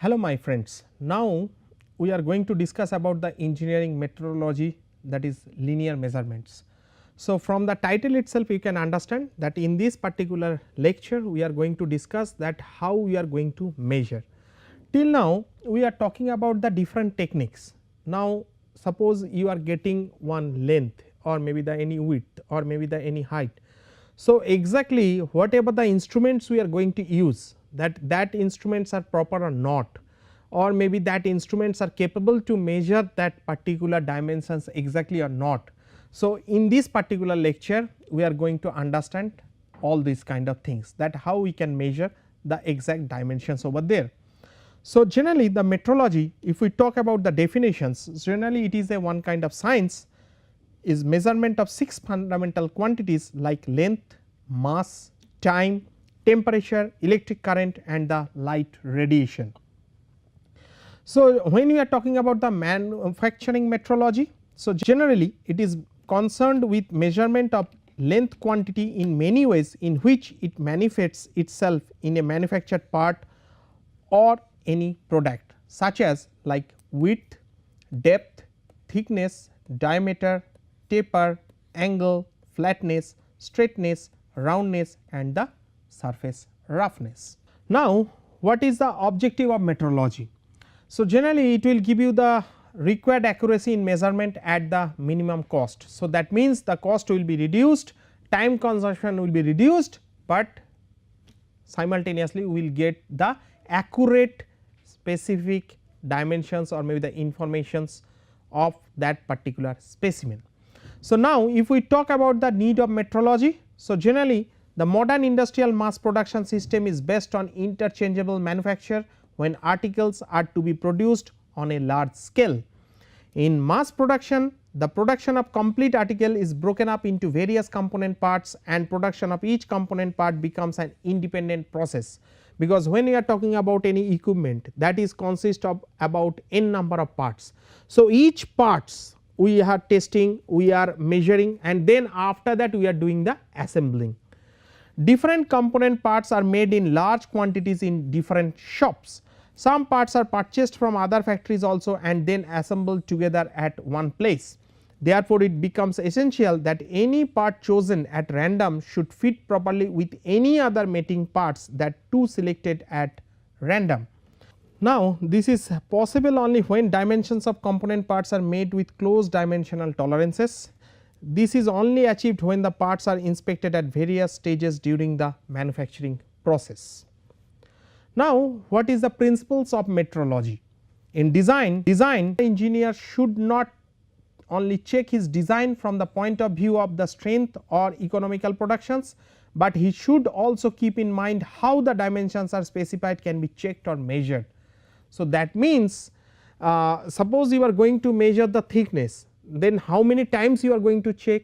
Hello my friends, now we are going to discuss about the engineering metrology, that is linear measurements. So, from the title itself you can understand that in this particular lecture we are going to discuss that how we are going to measure. Till now we are talking about the different techniques. Now suppose you are getting one length or maybe the any width or maybe the any height. So, exactly whatever the instruments we are going to use, that instruments are proper or not, or maybe that instruments are capable to measure that particular dimensions exactly or not. So, in this particular lecture we are going to understand all these kind of things, that how we can measure the exact dimensions over there. So, generally the metrology, if we talk about the definitions, generally it is a one kind of science, is measurement of 6 fundamental quantities like length, mass, time, temperature, electric current and the light radiation. So, when we are talking about the manufacturing metrology, so generally it is concerned with measurement of length quantity in many ways in which it manifests itself in a manufactured part or any product, such as like width, depth, thickness, diameter, taper, angle, flatness, straightness, roundness and the surface roughness. Now, what is the objective of metrology? So, generally it will give you the required accuracy in measurement at the minimum cost. So, that means the cost will be reduced, time consumption will be reduced, but simultaneously we will get the accurate specific dimensions or maybe the informations of that particular specimen. So, now if we talk about the need of metrology, so generally the modern industrial mass production system is based on interchangeable manufacture when articles are to be produced on a large scale. In mass production, the production of complete article is broken up into various component parts and production of each component part becomes an independent process, because when we are talking about any equipment that is consist of about n number of parts. So, each parts we are testing, we are measuring and then after that we are doing the assembling. Different component parts are made in large quantities in different shops. Some parts are purchased from other factories also and then assembled together at one place. Therefore, it becomes essential that any part chosen at random should fit properly with any other mating parts that too selected at random. Now, this is possible only when dimensions of component parts are made with close dimensional tolerances. This is only achieved when the parts are inspected at various stages during the manufacturing process. Now, what is the principles of metrology? In design engineer should not only check his design from the point of view of the strength or economical productions, but he should also keep in mind how the dimensions are specified can be checked or measured. So, that means suppose you are going to measure the thickness, then how many times you are going to check,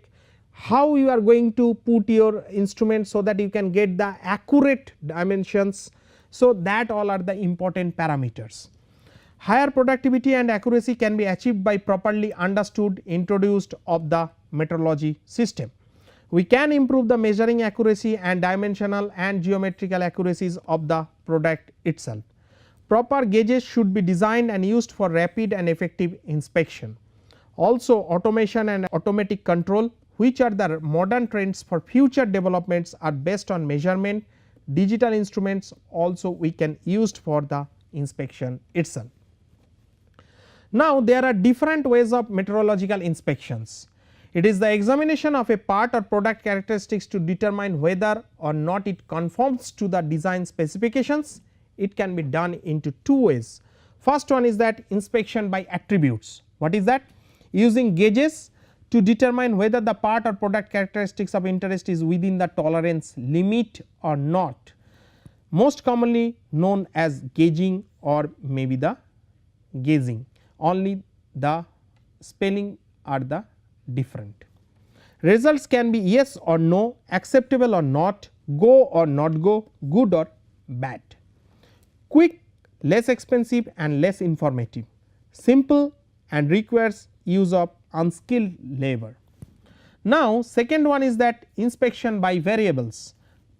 how you are going to put your instrument so that you can get the accurate dimensions. So, that all are the important parameters. Higher productivity and accuracy can be achieved by properly understood introduced of the metrology system. We can improve the measuring accuracy and dimensional and geometrical accuracies of the product itself. Proper gauges should be designed and used for rapid and effective inspection. Also, automation and automatic control, which are the modern trends for future developments, are based on measurement. Digital instruments also we can used for the inspection itself. Now, there are different ways of metrological inspections. It is the examination of a part or product characteristics to determine whether or not it conforms to the design specifications. It can be done into two ways. First one is that inspection by attributes. What is that? Using gauges to determine whether the part or product characteristics of interest is within the tolerance limit or not, most commonly known as gauging or maybe the gauging, only the spelling are the different. Results can be yes or no, acceptable or not, go or not go, good or bad. Quick, less expensive and less informative, simple and requires use of unskilled labor. Now, second one is that inspection by variables.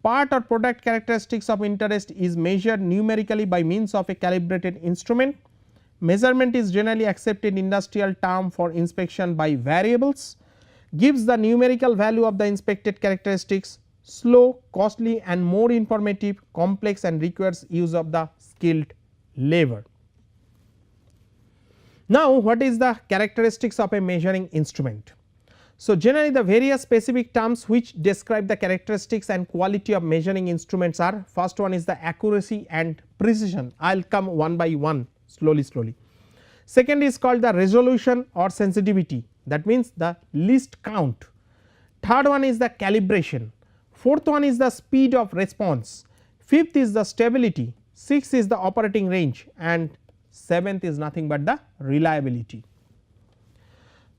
part or product characteristics of interest is measured numerically by means of a calibrated instrument. Measurement is generally accepted industrial term for inspection by variables, gives the numerical value of the inspected characteristics, slow, costly and more informative, complex and requires use of the skilled labor. Now, what is the characteristics of a measuring instrument? So, generally the various specific terms which describe the characteristics and quality of measuring instruments are, first one is the accuracy and precision. I will come one by one slowly. Second is called the resolution or sensitivity, that means the least count. Third one is the calibration. Fourth one is the speed of response. Fifth is the stability. Sixth is the operating range, and seventh is nothing but the reliability.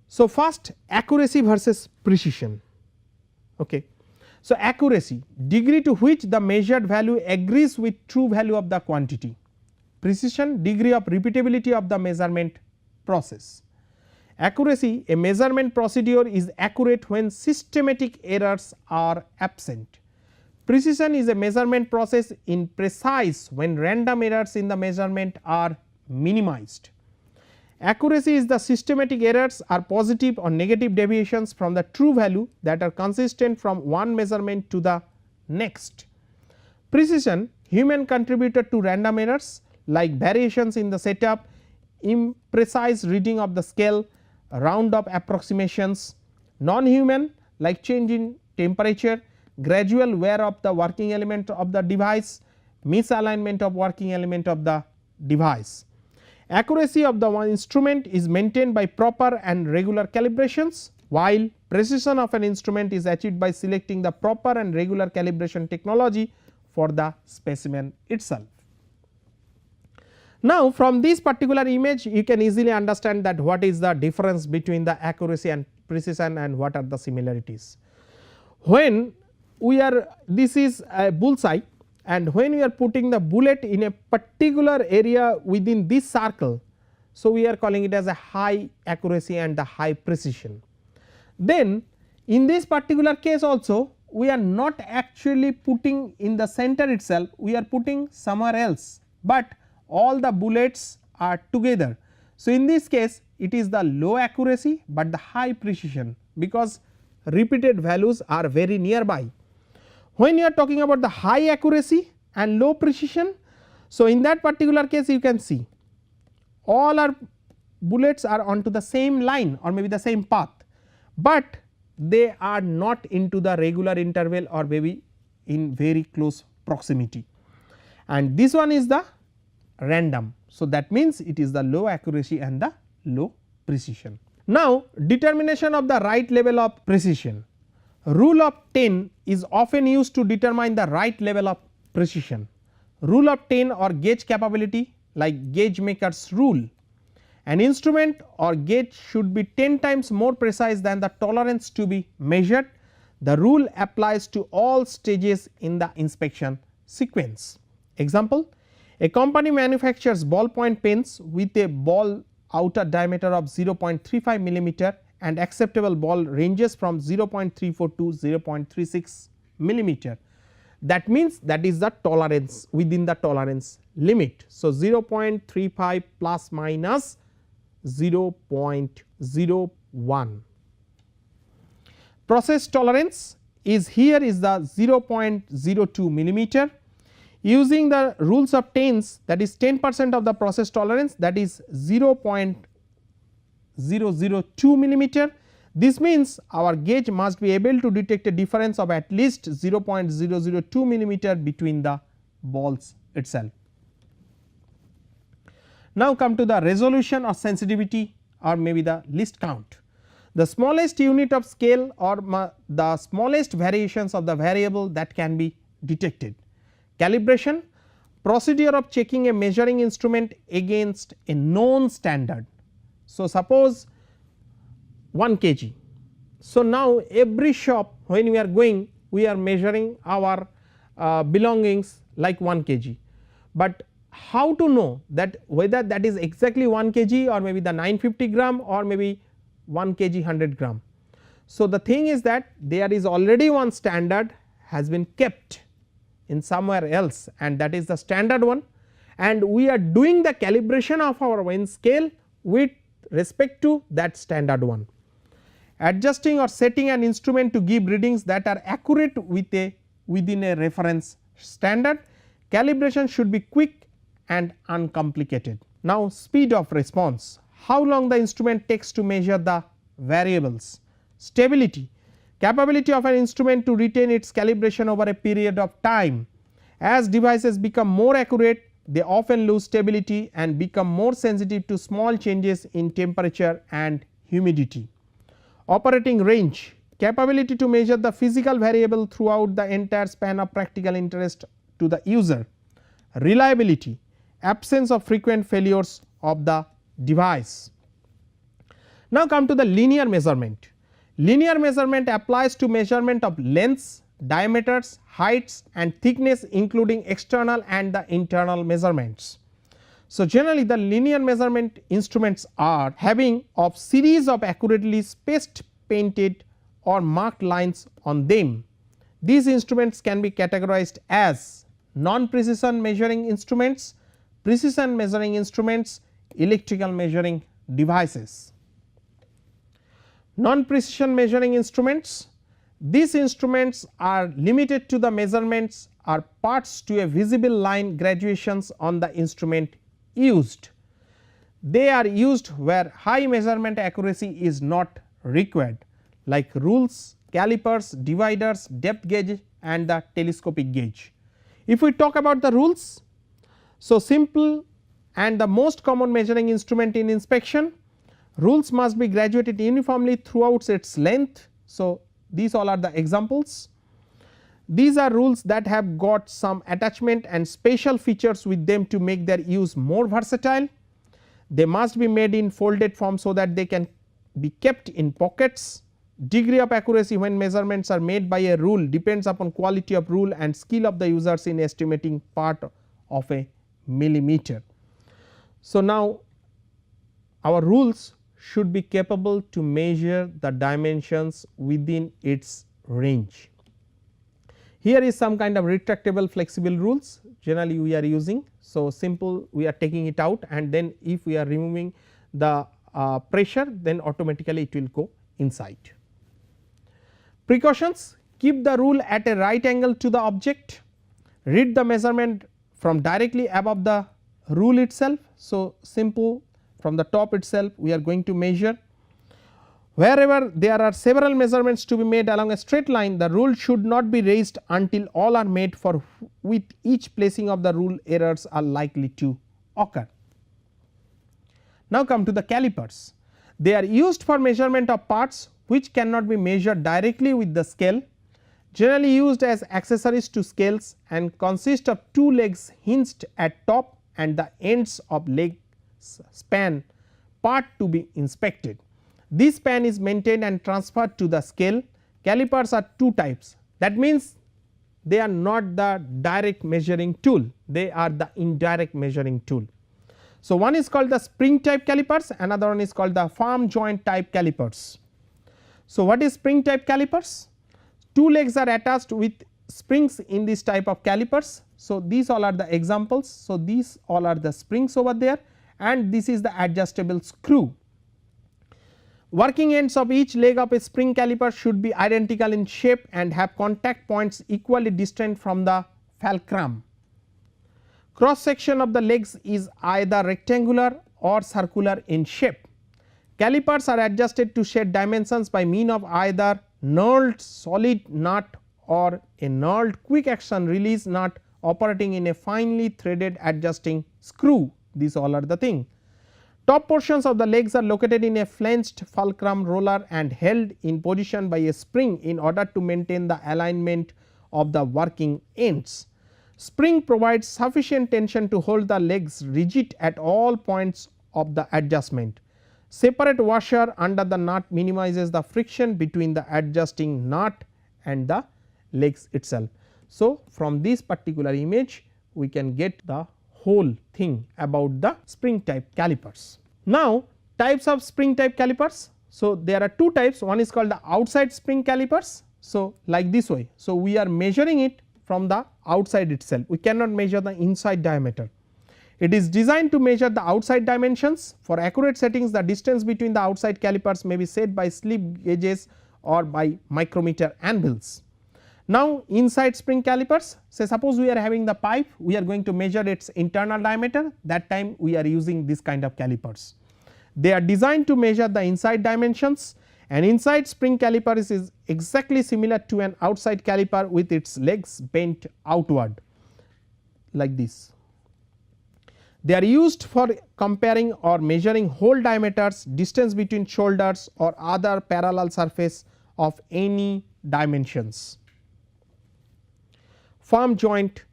So, first accuracy versus precision. Okay. So, accuracy, degree to which the measured value agrees with true value of the quantity. Precision, degree of repeatability of the measurement process. Accuracy, a measurement procedure is accurate when systematic errors are absent. Precision is a measurement process in precise when random errors in the measurement are minimized. Accuracy is the systematic errors are positive or negative deviations from the true value that are consistent from one measurement to the next. Precision, human contributed to random errors like variations in the setup, imprecise reading of the scale, round up approximations. Non-human like change in temperature, gradual wear of the working element of the device, misalignment of working element of the device. Accuracy of the one instrument is maintained by proper and regular calibrations, while precision of an instrument is achieved by selecting the proper and regular calibration technology for the specimen itself. Now, from this particular image you can easily understand that what is the difference between the accuracy and precision and what are the similarities. When we are, this is a bullseye, and when we are putting the bullet in a particular area within this circle, so we are calling it as a high accuracy and the high precision. Then in this particular case also we are not actually putting in the center itself, we are putting somewhere else, but all the bullets are together. So, in this case it is the low accuracy, but the high precision, because repeated values are very nearby. When you are talking about the high accuracy and low precision, so in that particular case you can see all our bullets are onto the same line or maybe the same path, but they are not into the regular interval or maybe in very close proximity, and this one is the random. So, that means it is the low accuracy and the low precision. Now, determination of the right level of precision. Rule of 10 is often used to determine the right level of precision. Rule of 10 or gauge capability, like gauge maker's rule. An instrument or gauge should be 10 times more precise than the tolerance to be measured. The rule applies to all stages in the inspection sequence. Example, a company manufactures ballpoint pens with a ball outer diameter of 0.35 millimeter and acceptable ball ranges from 0.34 to 0.36 millimeter. That means that is the tolerance within the tolerance limit. So, 0.35 plus minus 0.01. Process tolerance is here is the 0.02 millimeter. Using the rules of tens, that is 10% of the process tolerance, that is 0.002 millimeter. This means our gauge must be able to detect a difference of at least 0.002 millimeter between the balls itself. Now, come to the resolution or sensitivity or maybe the least count. The smallest unit of scale or the smallest variations of the variable that can be detected. Calibration, procedure of checking a measuring instrument against a known standard. So, suppose 1 kg. So, now every shop when we are going, we are measuring our belongings like 1 kg, but how to know that whether that is exactly 1 kg or maybe the 950 gram or maybe 1 kg 100 gram. So, the thing is that there is already one standard has been kept in somewhere else, and that is the standard one, and we are doing the calibration of our wind scale with respect to that standard one. Adjusting or setting an instrument to give readings that are accurate within a reference standard. Calibration should be quick and uncomplicated. Now, speed of response, how long the instrument takes to measure the variables. Stability, capability of an instrument to retain its calibration over a period of time. As devices become more accurate, they often lose stability and become more sensitive to small changes in temperature and humidity. Operating range, capability to measure the physical variable throughout the entire span of practical interest to the user. Reliability, absence of frequent failures of the device. Now, come to the linear measurement. Linear measurement applies to measurement of lengths, diameters, heights and thickness, including external and the internal measurements. So, generally the linear measurement instruments are having of series of accurately spaced, painted or marked lines on them. These instruments can be categorized as non-precision measuring instruments, precision measuring instruments, electrical measuring devices. Non-precision measuring instruments, these instruments are limited to the measurements or parts to a visible line graduations on the instrument used. They are used where high measurement accuracy is not required, like rules, calipers, dividers, depth gauge and the telescopic gauge. If we talk about the rules, so simple and the most common measuring instrument in inspection, rules must be graduated uniformly throughout its length. So, these all are the examples. These are rules that have got some attachment and special features with them to make their use more versatile. They must be made in folded form so that they can be kept in pockets. Degree of accuracy when measurements are made by a rule depends upon quality of rule and skill of the users in estimating part of a millimeter. So, now our rules should be capable to measure the dimensions within its range. Here is some kind of retractable flexible rules generally we are using. So, simple we are taking it out and then if we are removing the pressure, then automatically it will go inside. Precautions, keep the rule at a right angle to the object, read the measurement from directly above the rule itself. So, simple from the top itself we are going to measure. Wherever there are several measurements to be made along a straight line, the rule should not be raised until all are made, for with each placing of the rule errors are likely to occur. Now, come to the calipers. They are used for measurement of parts which cannot be measured directly with the scale, generally used as accessories to scales and consist of two legs hinged at top and the ends of leg span part to be inspected. This span is maintained and transferred to the scale. Calipers are two types, that means they are not the direct measuring tool, they are the indirect measuring tool. So, one is called the spring type calipers, another one is called the farm joint type calipers. So, what is spring type calipers? Two legs are attached with springs in this type of calipers. So, these all are the examples. So, these all are the springs over there and this is the adjustable screw. Working ends of each leg of a spring caliper should be identical in shape and have contact points equally distant from the fulcrum. Cross section of the legs is either rectangular or circular in shape. Calipers are adjusted to set dimensions by means of either knurled solid nut or a knurled quick action release nut operating in a finely threaded adjusting screw. These all are the thing. Top portions of the legs are located in a flanged fulcrum roller and held in position by a spring in order to maintain the alignment of the working ends. Spring provides sufficient tension to hold the legs rigid at all points of the adjustment. Separate washer under the nut minimizes the friction between the adjusting nut and the legs itself. So, from this particular image we can get the whole thing about the spring type calipers. Now, types of spring type calipers. So, there are two types, one is called the outside spring calipers. So, like this way. So, we are measuring it from the outside itself, we cannot measure the inside diameter. It is designed to measure the outside dimensions. For accurate settings, the distance between the outside calipers may be set by slip gauges or by micrometer anvils. Now, inside spring calipers, say suppose we are having the pipe, we are going to measure its internal diameter, that time we are using this kind of calipers. They are designed to measure the inside dimensions, and inside spring calipers is exactly similar to an outside caliper with its legs bent outward like this. They are used for comparing or measuring hole diameters, distance between shoulders or other parallel surface of any dimensions. Firm joint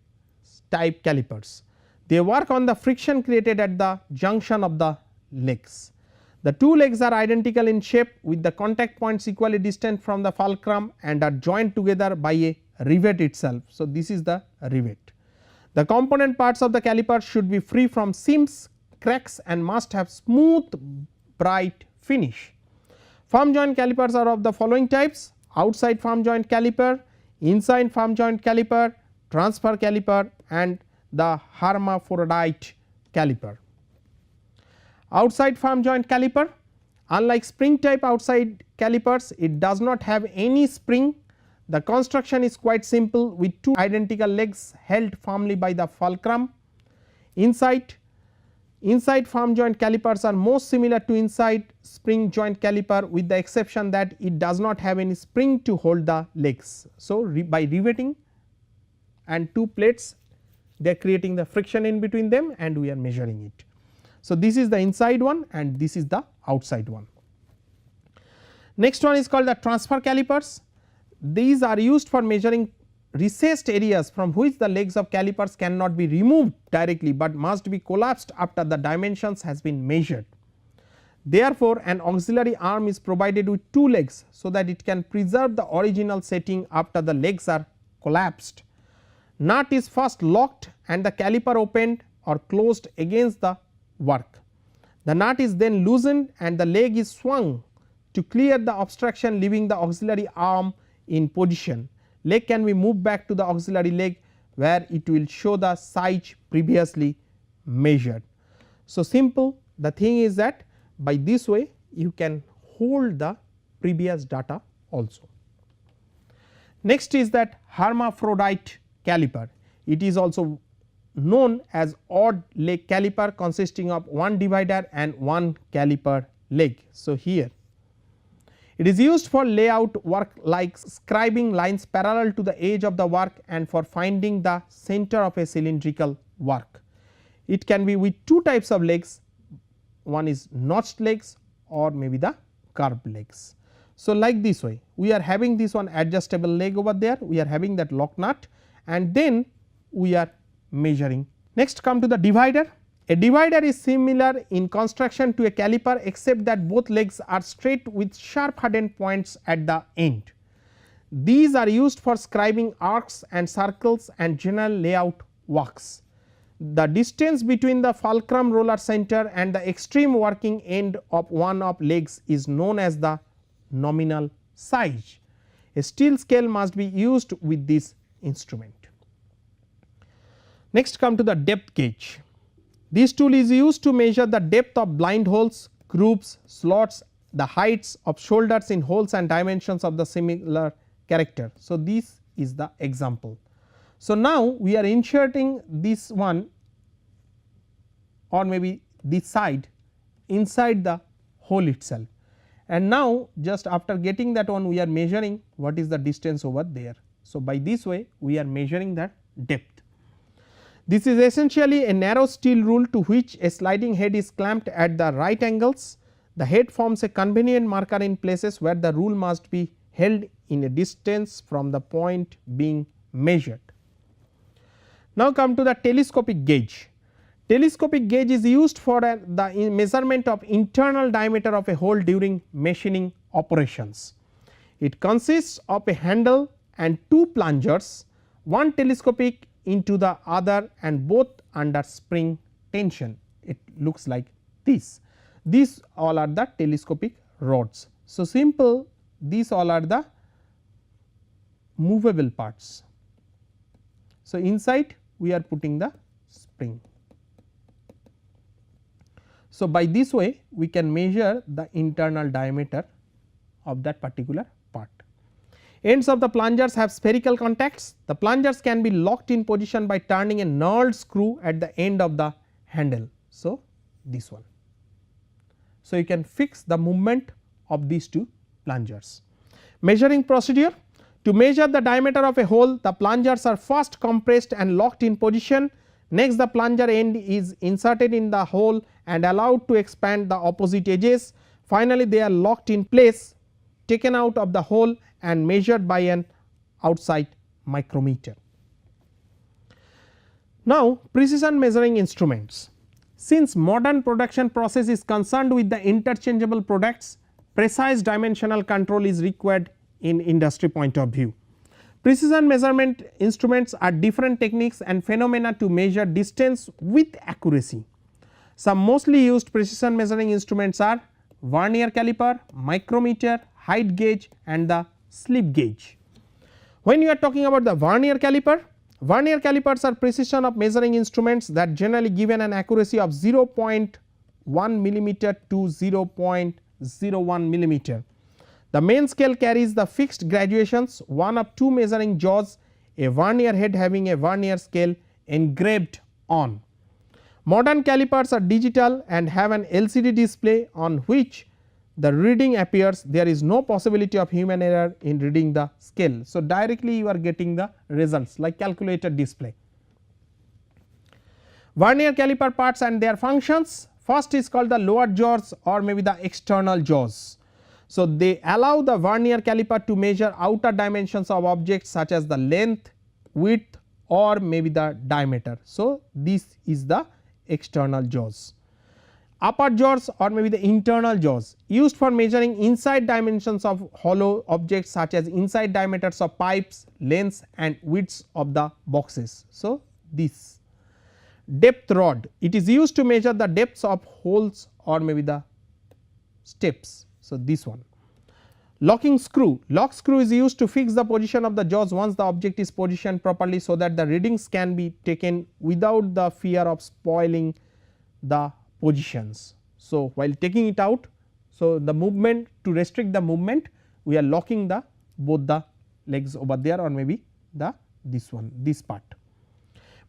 type calipers, they work on the friction created at the junction of the legs. The two legs are identical in shape with the contact points equally distant from the fulcrum and are joined together by a rivet itself. So, this is the rivet. The component parts of the caliper should be free from seams, cracks and must have smooth bright finish. Firm joint calipers are of the following types: outside firm joint caliper, inside firm joint caliper, transfer caliper and the hermaphrodite caliper. Outside firm joint caliper, unlike spring type outside calipers, it does not have any spring. The construction is quite simple with two identical legs held firmly by the fulcrum. Inside firm joint calipers are most similar to inside spring joint caliper, with the exception that it does not have any spring to hold the legs. So, by riveting and two plates, they are creating the friction in between them and we are measuring it. So, this is the inside one and this is the outside one. Next one is called the transfer calipers. These are used for measuring recessed areas from which the legs of calipers cannot be removed directly, but must be collapsed after the dimensions has been measured. Therefore, an auxiliary arm is provided with two legs, so that it can preserve the original setting after the legs are collapsed. Nut is first locked and the caliper opened or closed against the work. The nut is then loosened and the leg is swung to clear the obstruction, leaving the auxiliary arm in position. Leg can be moved back to the auxiliary leg where it will show the size previously measured. So, simple, the thing is that by this way you can hold the previous data also. Next is that hermaphrodite caliper. It is also known as odd leg caliper consisting of one divider and one caliper leg. So, here it is used for layout work like scribing lines parallel to the edge of the work and for finding the center of a cylindrical work. It can be with two types of legs, one is notched legs or maybe the curved legs. So, like this way we are having this one adjustable leg over there, we are having that lock nut and then we are measuring. Next come to the divider. A divider is similar in construction to a caliper except that both legs are straight with sharp hardened points at the end. These are used for scribing arcs and circles and general layout works. The distance between the fulcrum roller center and the extreme working end of one of legs is known as the nominal size. A steel scale must be used with this instrument. Next come to the depth gauge. This tool is used to measure the depth of blind holes, grooves, slots, the heights of shoulders in holes and dimensions of the similar character. So, this is the example. So, now we are inserting this one or maybe this side inside the hole itself, and now just after getting that one we are measuring what is the distance over there. So, by this way we are measuring that depth. This is essentially a narrow steel rule to which a sliding head is clamped at the right angles. The head forms a convenient marker in places where the rule must be held in a distance from the point being measured. Now, come to the telescopic gauge. Telescopic gauge is used for the measurement of internal diameter of a hole during machining operations. It consists of a handle and two plungers, one telescopic into the other and both under spring tension. It looks like this. These all are the telescopic rods. So, simple, these all are the movable parts. So, inside we are putting the spring. So, by this way we can measure the internal diameter of that particular part. Ends of the plungers have spherical contacts. The plungers can be locked in position by turning a knurled screw at the end of the handle. So, this one. So, you can fix the movement of these two plungers. Measuring procedure: to measure the diameter of a hole, the plungers are first compressed and locked in position. Next, the plunger end is inserted in the hole and allowed to expand the opposite edges. Finally, they are locked in place, taken out of the hole and measured by an outside micrometer. Now, precision measuring instruments. Since modern production process is concerned with the interchangeable products, precise dimensional control is required in industry point of view. Precision measurement instruments are different techniques and phenomena to measure distance with accuracy. Some mostly used precision measuring instruments are Vernier caliper, micrometer, height gauge and the slip gauge. When you are talking about the Vernier calipers are precision of measuring instruments that generally given an accuracy of 0.1 millimeter to 0.01 millimeter. The main scale carries the fixed graduations, one of two measuring jaws, a vernier head having a vernier scale engraved on. Modern calipers are digital and have an LCD display on which the reading appears. There is no possibility of human error in reading the scale. So, directly you are getting the results like calculator display. Vernier caliper parts and their functions: first is called the lower jaws or maybe the external jaws. So, they allow the vernier caliper to measure outer dimensions of objects such as the length, width or maybe the diameter. So, this is the external jaws. Upper jaws or maybe the internal jaws used for measuring inside dimensions of hollow objects such as inside diameters of pipes, lengths and widths of the boxes. So, this depth rod, it is used to measure the depths of holes or maybe the steps. So, this one. Locking screw, lock screw is used to fix the position of the jaws once the object is positioned properly, so that the readings can be taken without the fear of spoiling the positions. So, while taking it out, so the movement, to restrict the movement, we are locking the both the legs over there or maybe the this one, this part.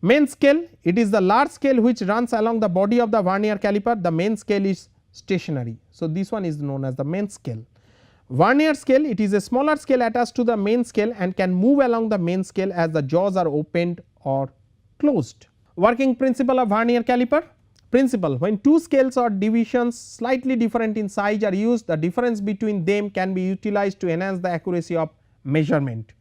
Main scale, it is the large scale which runs along the body of the vernier caliper. The main scale is stationary. So, this one is known as the main scale. Vernier scale, it is a smaller scale attached to the main scale and can move along the main scale as the jaws are opened or closed. Working principle of vernier caliper. Principle: when two scales or divisions slightly different in size are used, the difference between them can be utilized to enhance the accuracy of measurement.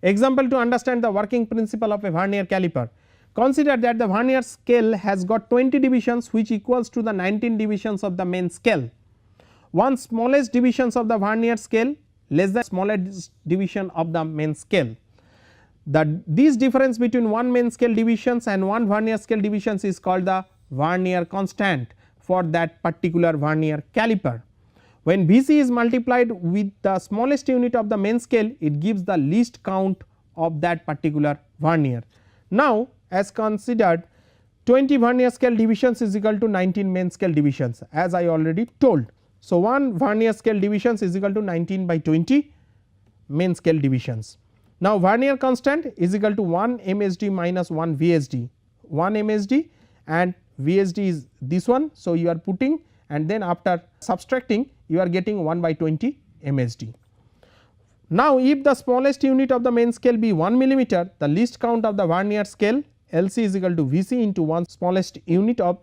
Example to understand the working principle of a vernier caliper: consider that the vernier scale has got 20 divisions which equals to the 19 divisions of the main scale. One smallest divisions of the vernier scale less than smallest division of the main scale. This difference between one main scale divisions and one vernier scale divisions is called the Vernier constant for that particular vernier caliper. When VC is multiplied with the smallest unit of the main scale, it gives the least count of that particular vernier. Now, as considered, 20 vernier scale divisions is equal to 19 main scale divisions, as I already told. So, one vernier scale divisions is equal to 19 by 20 main scale divisions. Now, vernier constant is equal to 1 MSD minus 1 VSD, 1 MSD and VSD is this one. So, you are putting and then after subtracting you are getting 1 by 20 MSD. Now, if the smallest unit of the main scale be 1 millimeter, the least count of the vernier scale LC is equal to VC into 1 smallest unit of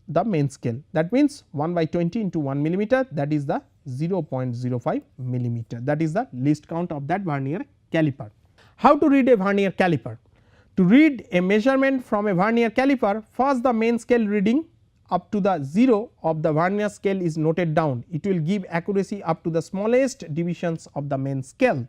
the main scale, that means 1 by 20 into 1 millimeter, that is the 0.05 millimeter, that is the least count of that vernier caliper. How to read a vernier caliper? To read a measurement from a vernier caliper, first the main scale reading up to the 0 of the vernier scale is noted down. It will give accuracy up to the smallest divisions of the main scale.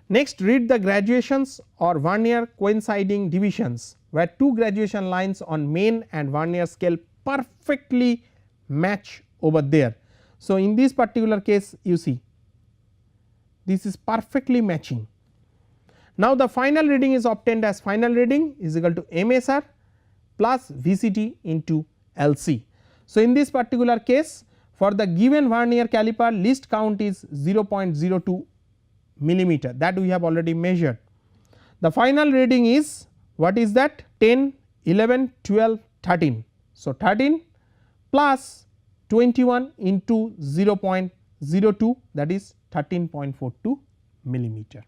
Next, read the graduations or vernier coinciding divisions, where two graduation lines on main and vernier scale perfectly match over there. So, in this particular case you see this is perfectly matching. Now, the final reading is obtained as final reading is equal to MSR plus VCT into LC. So, in this particular case for the given Vernier caliper least count is 0.02 millimeter, that we have already measured. The final reading is what is that 10, 11, 12, 13. So, 13 plus 21 into 0.02, that is 13.42 millimeter.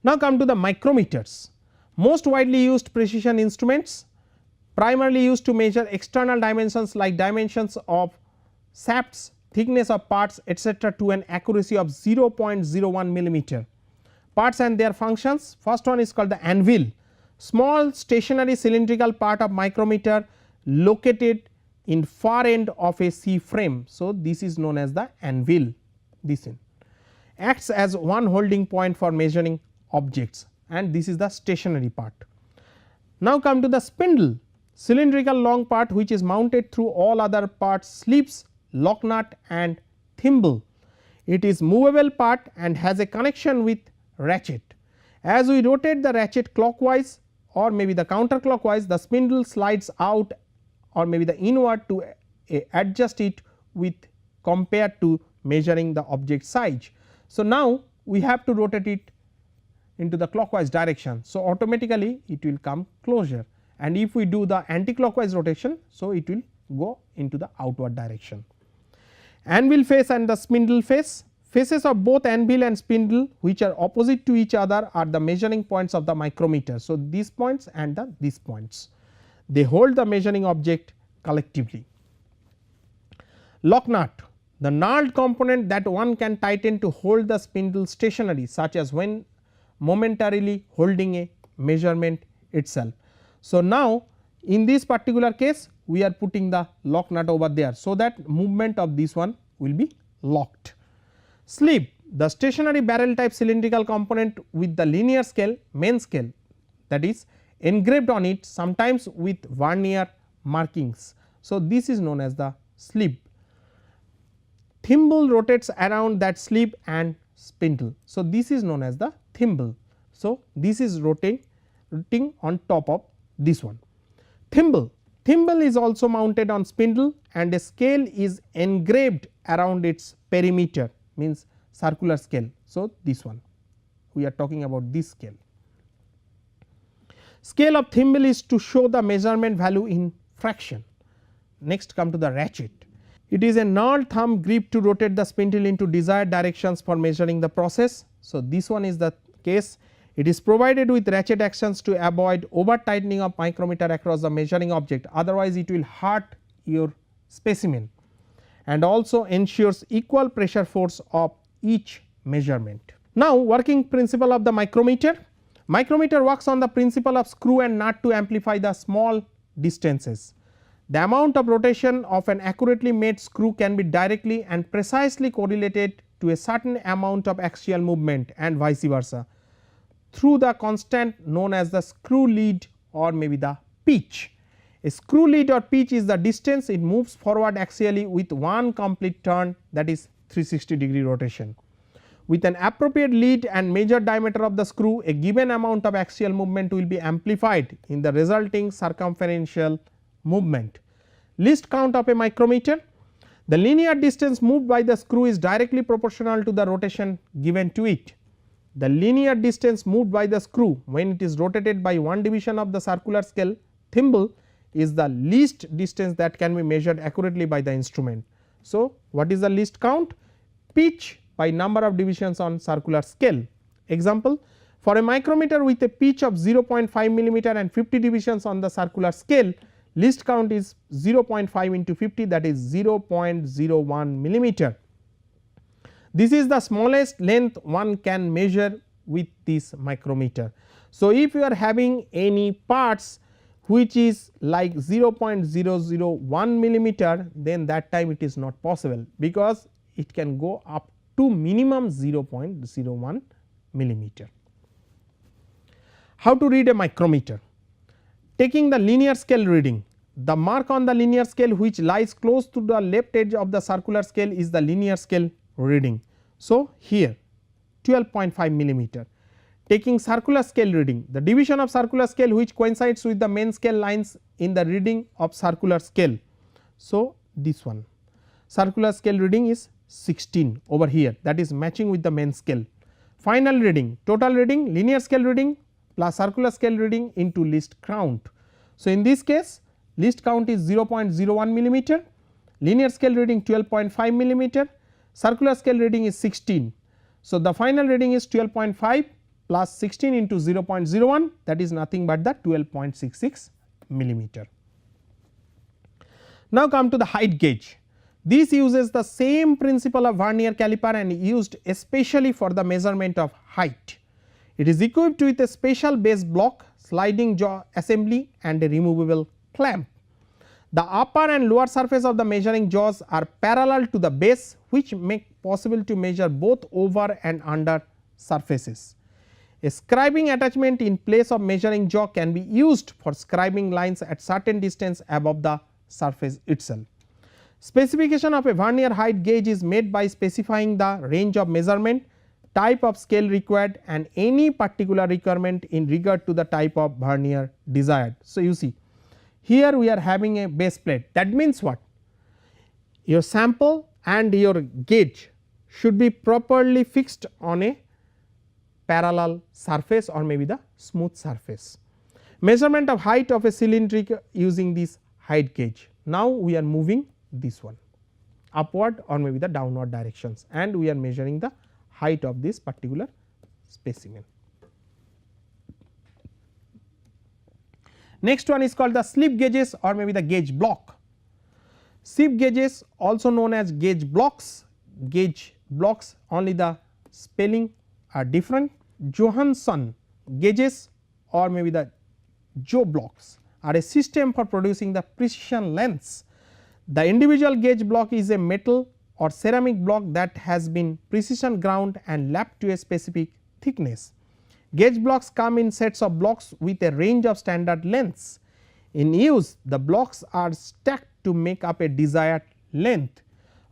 Now, come to the micrometers, most widely used precision instruments, primarily used to measure external dimensions like dimensions of shafts, thickness of parts etc., to an accuracy of 0.01 millimeter. Parts and their functions, first one is called the anvil, small stationary cylindrical part of micrometer located in far end of a C frame. So, this is known as the anvil, this in acts as one holding point for measuring objects, and this is the stationary part. Now, come to the spindle, cylindrical long part which is mounted through all other parts, sleeves, lock nut and thimble. It is movable part and has a connection with ratchet. As we rotate the ratchet clockwise or maybe the counterclockwise, the spindle slides out or maybe the inward to adjust it with compared to measuring the object size. So, now we have to rotate it into the clockwise direction. So, automatically it will come closer, and if we do the anti-clockwise rotation, so it will go into the outward direction. Anvil face and the spindle face, faces of both anvil and spindle which are opposite to each other are the measuring points of the micrometer. So, these points and these points, they hold the measuring object collectively. Lock nut, the knurled component that one can tighten to hold the spindle stationary, such as when momentarily holding a measurement itself. So, now in this particular case we are putting the lock nut over there, so that movement of this one will be locked. Sleeve, the stationary barrel type cylindrical component with the linear scale, main scale, that is engraved on it, sometimes with Vernier markings. So, this is known as the sleeve. Thimble rotates around that sleeve and spindle. So, this is known as the thimble. So, this is rotating on top of this one. Thimble, thimble is also mounted on spindle and a scale is engraved around its perimeter, means circular scale. So, this one we are talking about this scale. Scale of thimble is to show the measurement value in fraction. Next, come to the ratchet. It is a knurled thumb grip to rotate the spindle into desired directions for measuring the process. So, this one is the case. It is provided with ratchet actions to avoid over tightening of micrometer across the measuring object, otherwise it will hurt your specimen, and also ensures equal pressure force of each measurement. Now, working principle of the micrometer. Micrometer works on the principle of screw and nut to amplify the small distances. The amount of rotation of an accurately made screw can be directly and precisely correlated to a certain amount of axial movement and vice versa through the constant known as the screw lead or maybe the pitch. A screw lead or pitch is the distance it moves forward axially with one complete turn, that is 360 degree rotation. With an appropriate lead and measured diameter of the screw, a given amount of axial movement will be amplified in the resulting circumferential movement. Least count of a micrometer. The linear distance moved by the screw is directly proportional to the rotation given to it. The linear distance moved by the screw when it is rotated by one division of the circular scale thimble is the least distance that can be measured accurately by the instrument. So, what is the least count? Pitch by number of divisions on circular scale. Example, for a micrometer with a pitch of 0.5 millimeter and 50 divisions on the circular scale, least count is 0.5 into 50, that is 0.01 millimeter. This is the smallest length one can measure with this micrometer. So, if you are having any parts which is like 0.001 millimeter, then that time it is not possible, because it can go up to minimum 0.01 millimeter. How to read a micrometer? Taking the linear scale reading, the mark on the linear scale which lies close to the left edge of the circular scale is the linear scale reading. So, here 12.5 millimeter. Taking circular scale reading, the division of circular scale which coincides with the main scale lines in the reading of circular scale. So, this one circular scale reading is 16 over here, that is matching with the main scale. Final reading, total reading, linear scale reading plus circular scale reading into least count. So, in this case least count is 0.01 millimeter, linear scale reading 12.5 millimeter, circular scale reading is 16. So, the final reading is 12.5 plus 16 into 0.01, that is nothing but the 12.66 millimeter. Now, come to the height gauge. This uses the same principle of Vernier caliper and used especially for the measurement of height. It is equipped with a special base block, sliding jaw assembly and a removable clamp. The upper and lower surface of the measuring jaws are parallel to the base, which make possible to measure both over and under surfaces. A scribing attachment in place of measuring jaw can be used for scribing lines at certain distance above the surface itself. Specification of a Vernier height gauge is made by specifying the range of measurement, type of scale required and any particular requirement in regard to the type of Vernier desired. So, you see here we are having a base plate, that means what? Your sample and your gauge should be properly fixed on a parallel surface or maybe the smooth surface. Measurement of height of a cylindric using this height gauge. Now, we are moving this one upward or maybe the downward directions and we are measuring the height of this particular specimen. Next one is called the slip gauges or maybe the gauge block. Slip gauges also known as gauge blocks only the spelling are different. Johansson gauges or maybe the Joe blocks are a system for producing the precision lengths. The individual gauge block is a metal or ceramic block that has been precision ground and lapped to a specific thickness. Gauge blocks come in sets of blocks with a range of standard lengths. In use, the blocks are stacked to make up a desired length.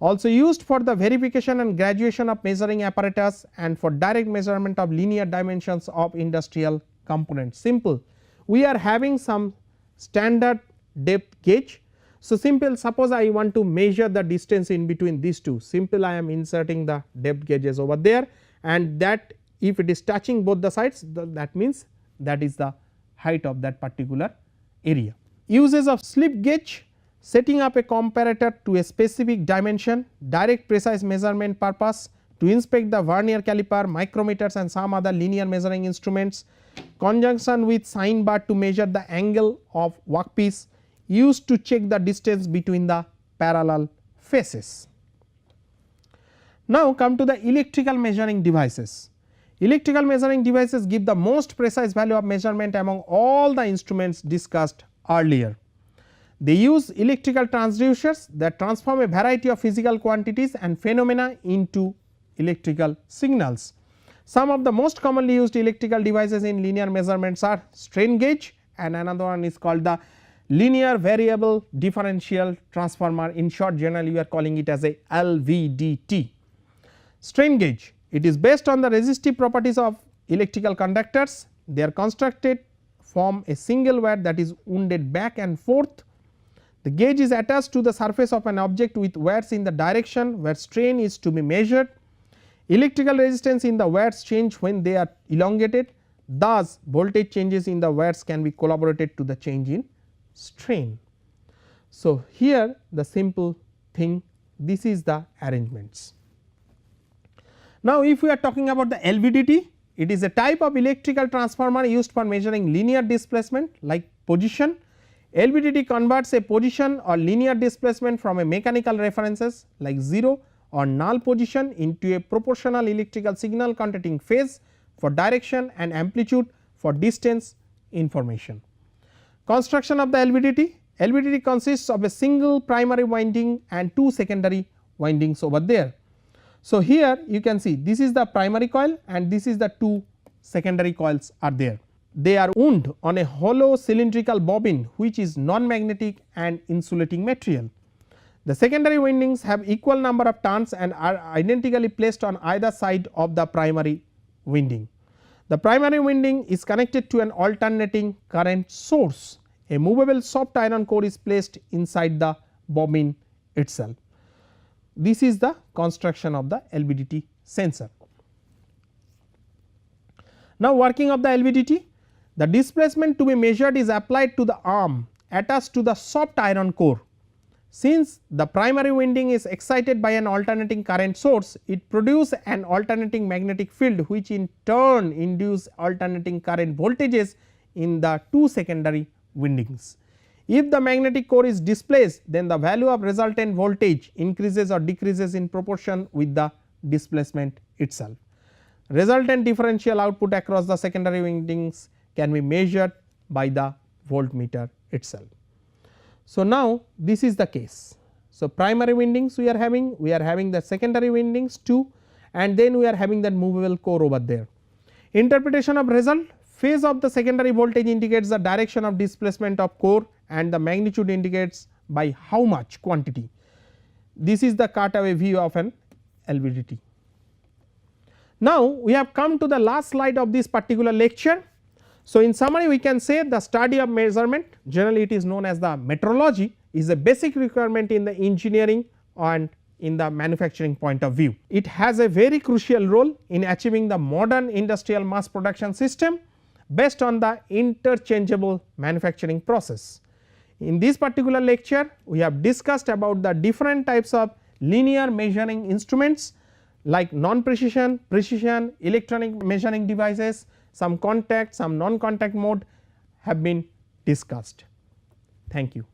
Also used for the verification and graduation of measuring apparatus and for direct measurement of linear dimensions of industrial components. Simple, we are having some standard depth gauge. So, simple, suppose I want to measure the distance in between these two, simple I am inserting the depth gauges over there and that if it is touching both the sides, that means that is the height of that particular area. Uses of slip gauge, setting up a comparator to a specific dimension, direct precise measurement purpose, to inspect the Vernier caliper, micrometers and some other linear measuring instruments, conjunction with sine bar to measure the angle of workpiece, used to check the distance between the parallel faces. Now, come to the electrical measuring devices. Electrical measuring devices give the most precise value of measurement among all the instruments discussed earlier. They use electrical transducers that transform a variety of physical quantities and phenomena into electrical signals. Some of the most commonly used electrical devices in linear measurements are strain gauge and another one is called the linear variable differential transformer, in short generally we are calling it as a LVDT. Strain gauge, it is based on the resistive properties of electrical conductors. They are constructed from a single wire that is wounded back and forth. The gauge is attached to the surface of an object with wires in the direction where strain is to be measured. Electrical resistance in the wires change when they are elongated, thus voltage changes in the wires can be collaborated to the change in strain. So, here the simple thing, this is the arrangements. Now, if we are talking about the LVDT, it is a type of electrical transformer used for measuring linear displacement like position. LVDT converts a position or linear displacement from a mechanical references like 0 or null position into a proportional electrical signal containing phase for direction and amplitude for distance information. Construction of the LVDT. LVDT consists of a single primary winding and two secondary windings over there. So, here you can see this is the primary coil and this is the two secondary coils are there. They are wound on a hollow cylindrical bobbin which is non-magnetic and insulating material. The secondary windings have equal number of turns and are identically placed on either side of the primary winding. The primary winding is connected to an alternating current source. A movable soft iron core is placed inside the bobbin itself. This is the construction of the LVDT sensor. Now, working of the LVDT, the displacement to be measured is applied to the arm attached to the soft iron core. Since the primary winding is excited by an alternating current source, it produces an alternating magnetic field which in turn induce alternating current voltages in the two secondary windings. If the magnetic core is displaced, then the value of resultant voltage increases or decreases in proportion with the displacement itself. Resultant differential output across the secondary windings can be measured by the voltmeter itself. So, now this is the case. So, primary windings we are having the secondary windings too, and then we are having that movable core over there. Interpretation of result: phase of the secondary voltage indicates the direction of displacement of core and the magnitude indicates by how much quantity. This is the cutaway view of an LVDT. Now, we have come to the last slide of this particular lecture. So, in summary we can say the study of measurement, generally it is known as the metrology, is a basic requirement in the engineering and in the manufacturing point of view. It has a very crucial role in achieving the modern industrial mass production system based on the interchangeable manufacturing process. In this particular lecture we have discussed about the different types of linear measuring instruments like non-precision, precision, electronic measuring devices, some contact, some non-contact mode have been discussed. Thank you.